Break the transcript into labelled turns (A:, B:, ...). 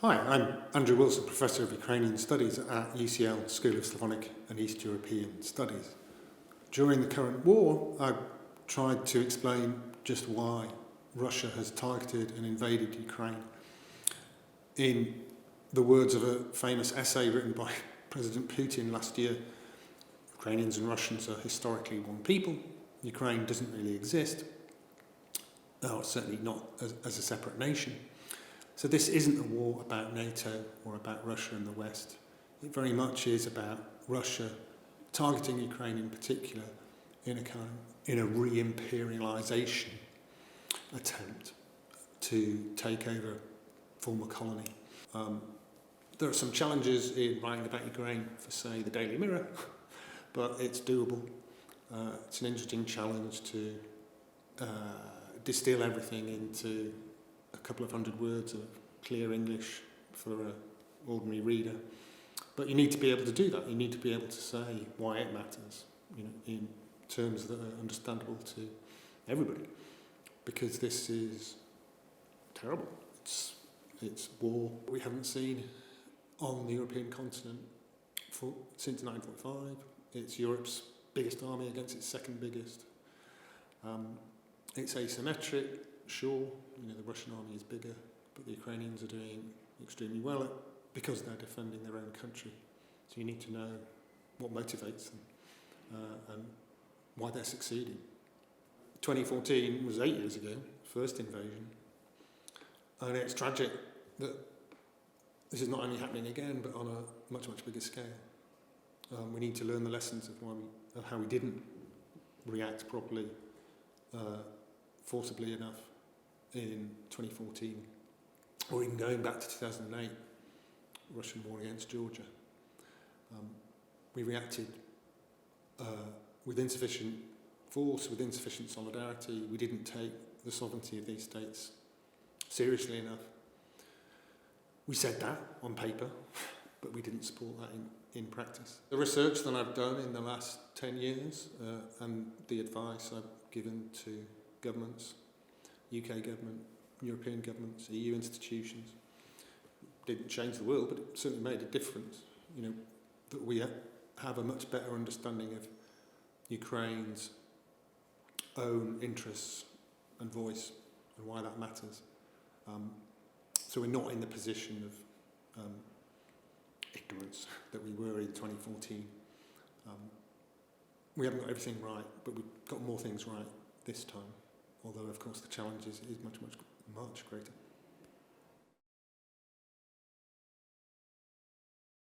A: Hi, I'm Andrew Wilson, Professor of Ukrainian Studies at UCL School of Slavonic and East European Studies. During the current war, I've tried to explain just why Russia has targeted and invaded Ukraine. In the words of a famous essay written by President Putin last year, Ukrainians and Russians are historically one people. Ukraine doesn't really exist, certainly not as a separate nation. So this isn't a war about NATO or about Russia and the West. It very much is about Russia targeting Ukraine in particular in a re-imperialization attempt to take over a former colony. There are some challenges in writing about Ukraine for, say, the Daily Mirror, but it's doable. It's an interesting challenge to distill everything into a couple of hundred words of clear English for an ordinary reader. But you need to be able to do that. You need to be able to say why it matters, in terms that are understandable to everybody. Because this is terrible. It's war we haven't seen on the European continent since 1945. It's Europe's biggest army against its second biggest. It's asymmetric, sure. The Russian army is bigger, but the Ukrainians are doing extremely well because they're defending their own country. So you need to know what motivates them and why they're succeeding. 2014 was 8 years ago, first invasion, and it's tragic that this is not only happening again, but on a much, much bigger scale. We need to learn the lessons of how we didn't react properly, forcibly enough in 2014, or even going back to 2008, Russian war against Georgia. We reacted with insufficient force, with insufficient solidarity. We didn't take the sovereignty of these states seriously enough. We said that on paper, but we didn't support that in practice. The research that I've done in the last 10 years and the advice I've given to governments, UK government, European governments, EU institutions, didn't change the world, but it certainly made a difference. That we have a much better understanding of Ukraine's own interests and voice and why that matters. So we're not in the position of ignorance that we were in 2014. We haven't got everything right, but we've got more things right this time. Although, of course, the challenge is much, much, much greater.